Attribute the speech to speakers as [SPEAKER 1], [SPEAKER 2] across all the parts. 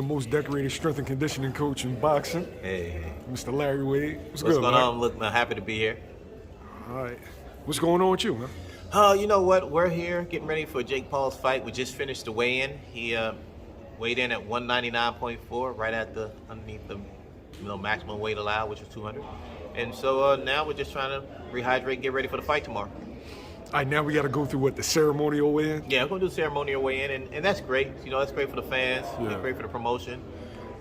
[SPEAKER 1] the most decorated strength and conditioning coach in boxing,
[SPEAKER 2] Hey.
[SPEAKER 1] Mr. Larry Wade. What's
[SPEAKER 2] What's
[SPEAKER 1] good,
[SPEAKER 2] going
[SPEAKER 1] man?
[SPEAKER 2] on? Look, I'm happy to be here.
[SPEAKER 1] All right. What's going on with you, man?
[SPEAKER 2] You know what? We're here getting ready for Jake Paul's fight. We just finished the weigh-in. He weighed in at 199.4, right at the underneath the maximum weight allowed, which was 200. And so now we're just trying to rehydrate and get ready for the fight tomorrow.
[SPEAKER 1] All right, now we got to go through what, the ceremonial weigh-in?
[SPEAKER 2] Yeah, we're going to do ceremonial weigh-in, and that's great. You know, that's great for the fans.
[SPEAKER 1] Yeah.
[SPEAKER 2] It's great for the promotion.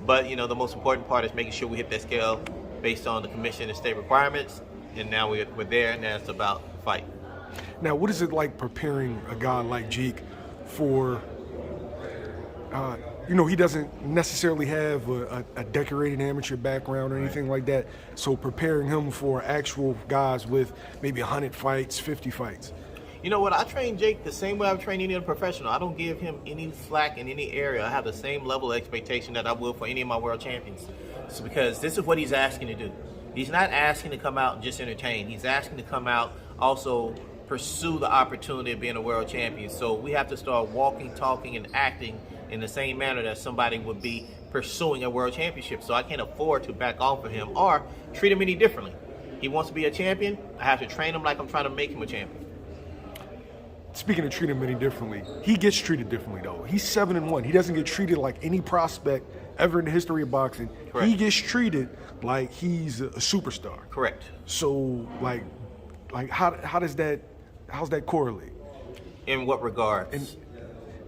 [SPEAKER 2] But, you know, the most important part is making sure we hit that scale based on the commission and state requirements. And now we're there, and now it's about the fight.
[SPEAKER 1] Now, what is it like preparing a guy like Jake for, he doesn't necessarily have a decorated amateur background or anything like that. So preparing him for actual guys with maybe 100 fights, 50 fights.
[SPEAKER 2] You know what? I train Jake the same way I would train any other professional. I don't give him any slack in any area. I have the same level of expectation that I will for any of my world champions. So because this is what he's asking to do. He's not asking to come out and just entertain. He's asking to come out, also pursue the opportunity of being a world champion. So we have to start walking, talking, and acting in the same manner that somebody would be pursuing a world championship. So I can't afford to back off of him or treat him any differently. He wants to be a champion. I have to train him like I'm trying to make him a champion.
[SPEAKER 1] Speaking of treating him any differently, he gets treated differently though. He's 7-1. He doesn't get treated like any prospect ever in the history of boxing.
[SPEAKER 2] Correct.
[SPEAKER 1] He gets treated like he's a superstar.
[SPEAKER 2] Correct.
[SPEAKER 1] So like how's that correlate?
[SPEAKER 2] In what regards?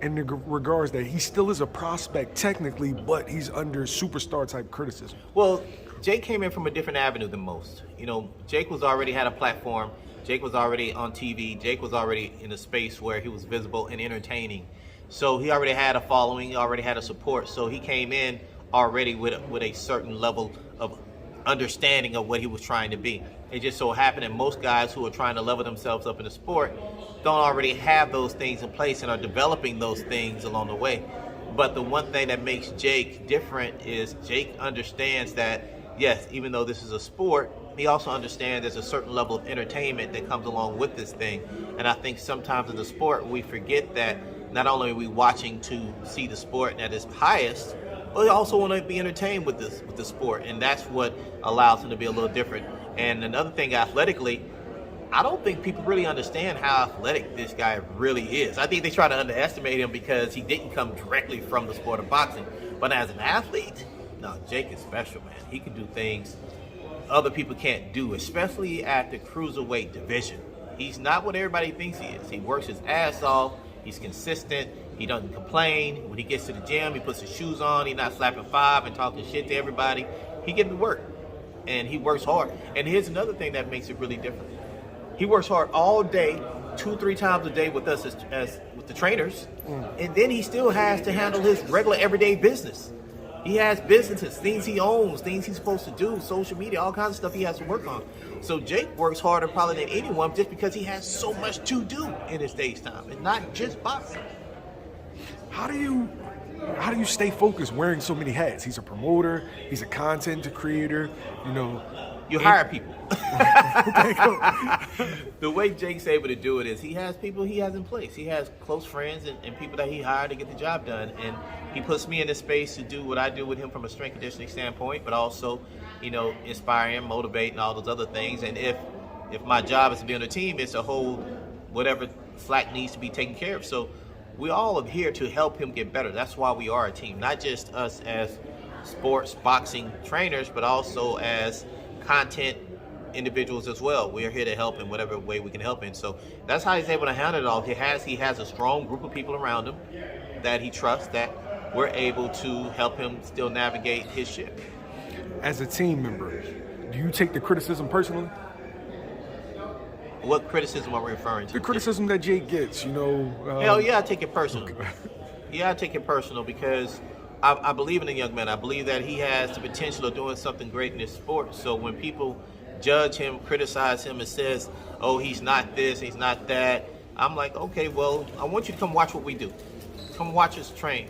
[SPEAKER 1] In the regards that he still is a prospect technically, but he's under superstar type criticism.
[SPEAKER 2] Well, Jake came in from a different avenue than most. You know, Jake was already had a platform. Jake was already on TV. Jake was already in a space where he was visible and entertaining. So he already had a following. He already had a support. So he came in already with a certain level of understanding of what he was trying to be. It just so happened that most guys who are trying to level themselves up in the sport don't already have those things in place and are developing those things along the way. But the one thing that makes Jake different is Jake understands that, yes, even though this is a sport, he also understands there's a certain level of entertainment that comes along with this thing. And I think sometimes in the sport, we forget that not only are we watching to see the sport at its highest, but we also want to be entertained with the sport. And that's what allows him to be a little different. And another thing, athletically, I don't think people really understand how athletic this guy really is. I think they try to underestimate him because he didn't come directly from the sport of boxing. But as an athlete, no, Jake is special, man. He can do things other people can't do, especially at the cruiserweight division. He's not what everybody thinks he is. He works his ass off. He's consistent. He doesn't complain. When he gets to the gym, he puts his shoes on. He's not slapping five and talking shit to everybody. He gets to work, and he works hard. And here's another thing that makes it really different. He works hard all day, 2-3 times a day with us as with the trainers, and then he still has to handle his regular everyday business. He has businesses, things he owns, things he's supposed to do, social media, all kinds of stuff he has to work on. So Jake works harder probably than anyone just because he has so much to do in his day's time, and not just boxing.
[SPEAKER 1] How do you stay focused wearing so many hats? He's a promoter, he's a content creator,
[SPEAKER 2] You hire people. The way Jake's able to do it is he has people he has in place. He has close friends and people that he hired to get the job done. And he puts me in this space to do what I do with him from a strength conditioning standpoint, but also, inspire him, motivate, and all those other things. And if my job is to be on the team, it's to hold whatever slack needs to be taken care of. So we all are here to help him get better. That's why we are a team, not just us as sports boxing trainers, but also as content individuals as well. We're here to help in whatever way we can help in. So that's how he's able to handle it all. He has a strong group of people around him that he trusts, that we're able to help him still navigate his ship.
[SPEAKER 1] As a team member, do you take the criticism personally?
[SPEAKER 2] What criticism are we referring to?
[SPEAKER 1] The criticism that Jake gets,
[SPEAKER 2] Hell yeah, I take it personal. Yeah, I take it personal because I believe in the young man. I believe that he has the potential of doing something great in this sport. So when people judge him, criticize him, and says, oh, he's not this, he's not that, I'm like, okay, well, I want you to come watch what we do. Come watch us train.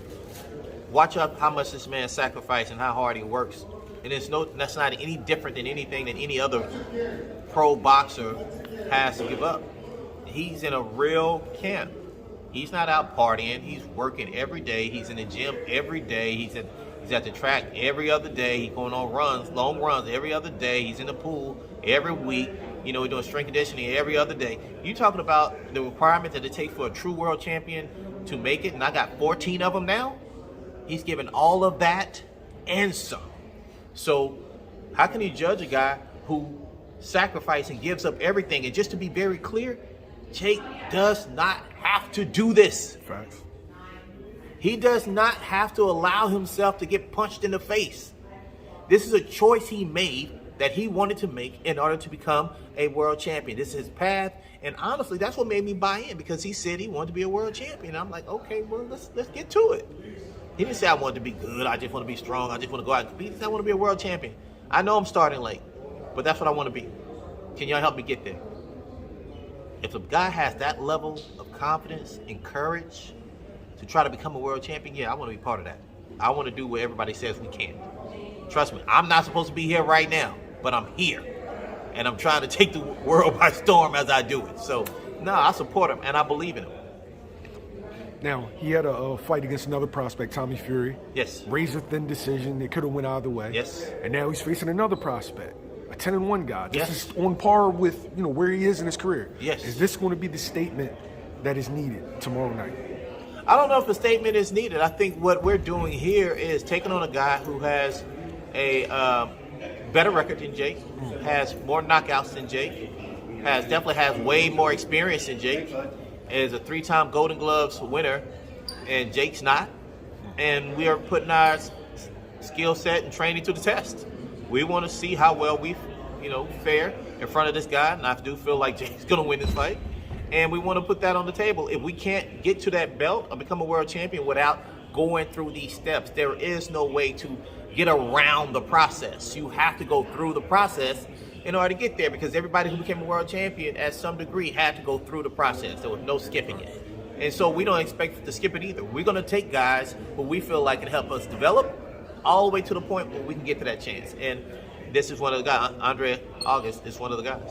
[SPEAKER 2] Watch up how much this man sacrifices and how hard he works. And that's not any different than anything that any other pro boxer has to give up. He's in a real camp. He's not out partying. He's working every day. He's in the gym every day. He's He's at the track every other day. He's going on runs, long runs every other day. He's in the pool every week. You know, we're doing strength conditioning every other day. You talking about the requirement that it takes for a true world champion to make it, and I got 14 of them now? He's given all of that and some. So how can you judge a guy who sacrifices and gives up everything? And just to be very clear, Jake does not have to do this.
[SPEAKER 1] Facts.
[SPEAKER 2] He does not have to allow himself to get punched in the face. This is a choice he made that he wanted to make in order to become a world champion. This is his path, and honestly, that's what made me buy in, because he said he wanted to be a world champion. I'm like, okay, well, let's get to it. He didn't say I wanted to be good, I just want to be strong, I just want to go out and compete. He said I want to be a world champion. I know I'm starting late, but that's what I want to be. Can y'all help me get there? If a guy has that level of confidence and courage to try to become a world champion, yeah, I want to be part of that. I want to do what everybody says we can't. Trust me, I'm not supposed to be here right now, but I'm here. And I'm trying to take the world by storm as I do it. So, no, I support him, and I believe in him.
[SPEAKER 1] Now, he had a fight against another prospect, Tommy Fury.
[SPEAKER 2] Yes.
[SPEAKER 1] Razor-thin decision. It could have went either way.
[SPEAKER 2] Yes.
[SPEAKER 1] And now he's facing another prospect, a 10-1 guy. This
[SPEAKER 2] Yes.
[SPEAKER 1] is on par with, you know, where he is in his career.
[SPEAKER 2] Yes.
[SPEAKER 1] Is this going to be the statement that is needed tomorrow night?
[SPEAKER 2] I don't know if a statement is needed. I think what we're doing here is taking on a guy who has a better record than Jake, has more knockouts than Jake, definitely has way more experience than Jake, is a 3-time Golden Gloves winner, and Jake's not. And we are putting our skill set and training to the test. We want to see how well we, fare in front of this guy, and I do feel like Jake's going to win this fight. And we want to put that on the table. If we can't get to that belt or become a world champion without going through these steps, there is no way to get around the process. You have to go through the process in order to get there, because everybody who became a world champion at some degree had to go through the process. There was no skipping it. And so we don't expect to skip it either. We're going to take guys who we feel like can help us develop all the way to the point where we can get to that chance. And this is one of the guys. Andre August is one of the guys.